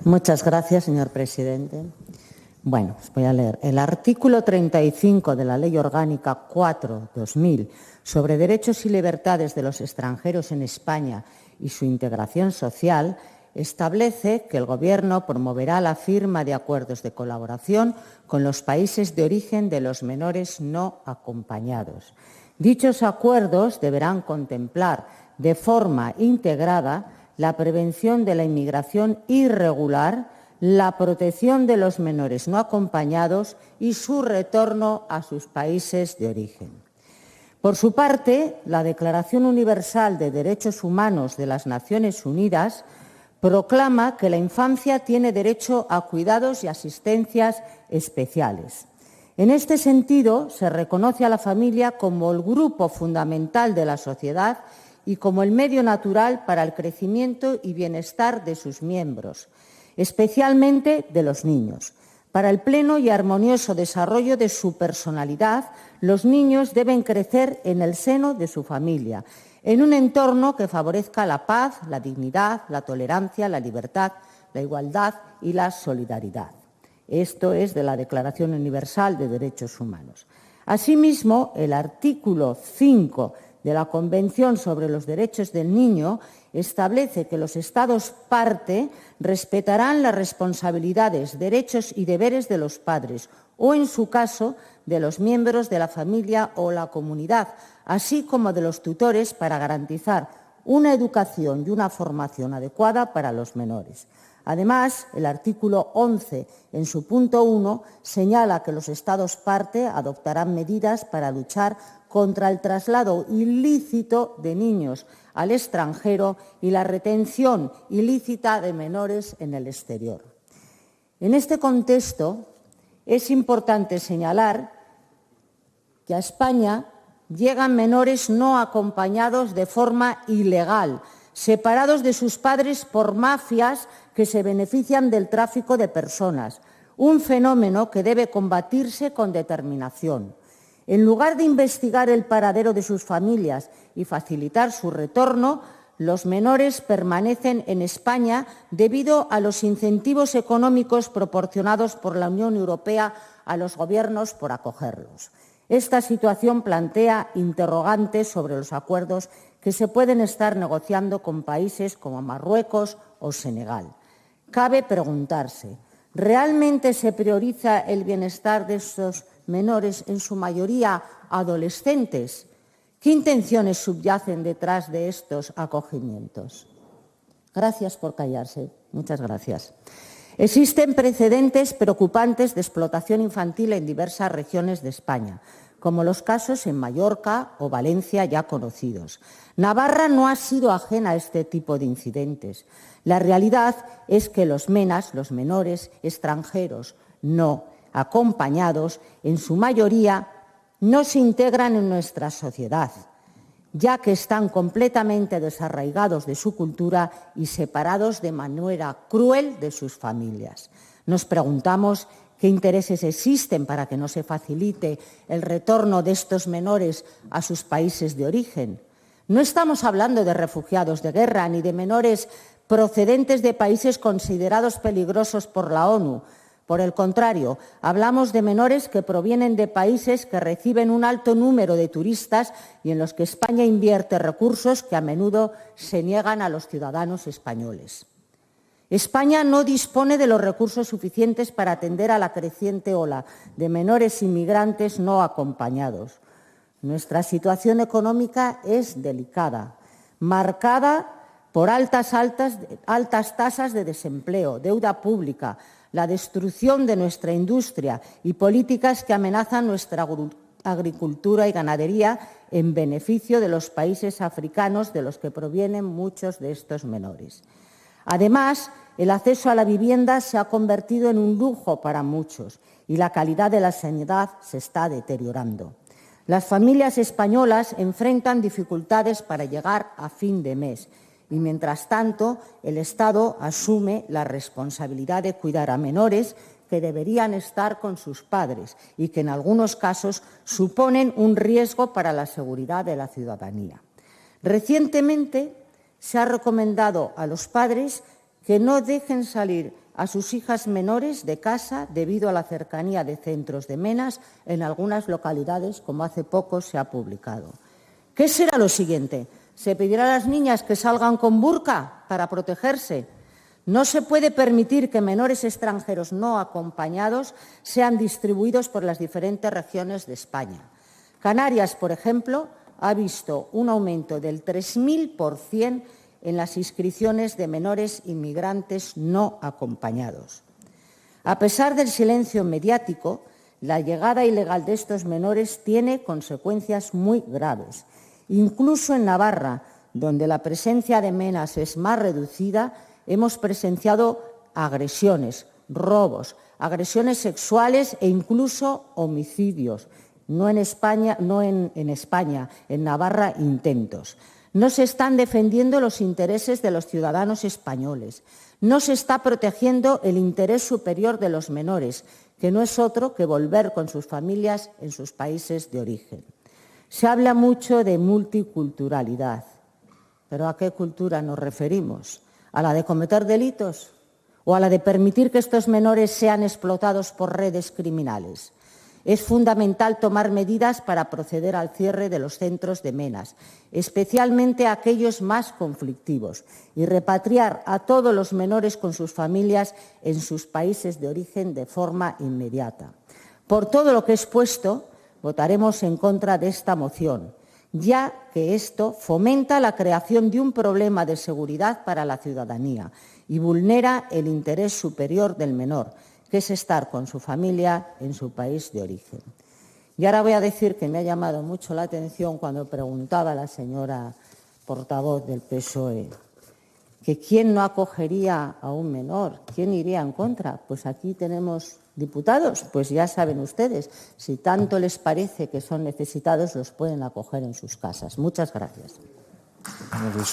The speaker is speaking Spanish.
Muchas gracias, señor presidente. Bueno, os voy a leer. El artículo 35 de la Ley Orgánica 4/2000 sobre derechos y libertades de los extranjeros en España y su integración social establece que el Gobierno promoverá la firma de acuerdos de colaboración con los países de origen de los menores no acompañados. Dichos acuerdos deberán contemplar de forma integrada la prevención de la inmigración irregular, la protección de los menores no acompañados y su retorno a sus países de origen. Por su parte, la Declaración Universal de Derechos Humanos de las Naciones Unidas proclama que la infancia tiene derecho a cuidados y asistencias especiales. En este sentido, se reconoce a la familia como el grupo fundamental de la sociedad y como el medio natural para el crecimiento y bienestar de sus miembros, especialmente de los niños. Para el pleno y armonioso desarrollo de su personalidad, los niños deben crecer en el seno de su familia, en un entorno que favorezca la paz, la dignidad, la tolerancia, la libertad, la igualdad y la solidaridad. Esto es de la Declaración Universal de Derechos Humanos. Asimismo, el artículo 5 de la Convención sobre los Derechos del Niño establece que los Estados parte respetarán las responsabilidades, derechos y deberes de los padres o, en su caso, de los miembros de la familia o la comunidad, así como de los tutores para garantizar una educación y una formación adecuada para los menores. Además, el artículo 11, en su punto 1, señala que los Estados parte adoptarán medidas para luchar contra el traslado ilícito de niños al extranjero y la retención ilícita de menores en el exterior. En este contexto, es importante señalar que a España llegan menores no acompañados de forma ilegal, separados de sus padres por mafias que se benefician del tráfico de personas, un fenómeno que debe combatirse con determinación. En lugar de investigar el paradero de sus familias y facilitar su retorno, los menores permanecen en España debido a los incentivos económicos proporcionados por la Unión Europea a los gobiernos por acogerlos. Esta situación plantea interrogantes sobre los acuerdos que se pueden estar negociando con países como Marruecos o Senegal. Cabe preguntarse, ¿realmente se prioriza el bienestar de estos menores, en su mayoría adolescentes? ¿Qué intenciones subyacen detrás de estos acogimientos? Gracias por callarse. Muchas gracias. Existen precedentes preocupantes de explotación infantil en diversas regiones de España, como los casos en Mallorca o Valencia ya conocidos. Navarra no ha sido ajena a este tipo de incidentes. La realidad es que los MENAs, los menores extranjeros no acompañados, en su mayoría no se integran en nuestra sociedad, ya que están completamente desarraigados de su cultura y separados de manera cruel de sus familias. Nos preguntamos qué intereses existen para que no se facilite el retorno de estos menores a sus países de origen. No estamos hablando de refugiados de guerra ni de menores procedentes de países considerados peligrosos por la ONU. Por el contrario, hablamos de menores que provienen de países que reciben un alto número de turistas y en los que España invierte recursos que a menudo se niegan a los ciudadanos españoles. España no dispone de los recursos suficientes para atender a la creciente ola de menores inmigrantes no acompañados. Nuestra situación económica es delicada, marcada por altas tasas de desempleo, deuda pública, la destrucción de nuestra industria y políticas que amenazan nuestra agricultura y ganadería en beneficio de los países africanos de los que provienen muchos de estos menores. Además, el acceso a la vivienda se ha convertido en un lujo para muchos y la calidad de la sanidad se está deteriorando. Las familias españolas enfrentan dificultades para llegar a fin de mes y, mientras tanto, el Estado asume la responsabilidad de cuidar a menores que deberían estar con sus padres y que, en algunos casos, suponen un riesgo para la seguridad de la ciudadanía. Recientemente se ha recomendado a los padres que no dejen salir a sus hijas menores de casa debido a la cercanía de centros de menas en algunas localidades, como hace poco se ha publicado. ¿Qué será lo siguiente? ¿Se pedirá a las niñas que salgan con burka para protegerse? No se puede permitir que menores extranjeros no acompañados sean distribuidos por las diferentes regiones de España. Canarias, por ejemplo, ha visto un aumento del 3000% en las inscripciones de menores inmigrantes no acompañados. A pesar del silencio mediático, la llegada ilegal de estos menores tiene consecuencias muy graves. Incluso en Navarra, donde la presencia de menas es más reducida, hemos presenciado agresiones, robos, agresiones sexuales e incluso homicidios. En España, en Navarra, intentos. No se están defendiendo los intereses de los ciudadanos españoles. No se está protegiendo el interés superior de los menores, que no es otro que volver con sus familias en sus países de origen. Se habla mucho de multiculturalidad, pero ¿a qué cultura nos referimos? ¿A la de cometer delitos o a la de permitir que estos menores sean explotados por redes criminales? Es fundamental tomar medidas para proceder al cierre de los centros de menas, especialmente aquellos más conflictivos, y repatriar a todos los menores con sus familias en sus países de origen de forma inmediata. Por todo lo que he expuesto, votaremos en contra de esta moción, ya que esto fomenta la creación de un problema de seguridad para la ciudadanía y vulnera el interés superior del menor, que es estar con su familia en su país de origen. Y ahora voy a decir que me ha llamado mucho la atención cuando preguntaba la señora portavoz del PSOE que quién no acogería a un menor, quién iría en contra. Pues aquí tenemos diputados, pues ya saben ustedes, si tanto les parece que son necesitados, los pueden acoger en sus casas. Muchas gracias.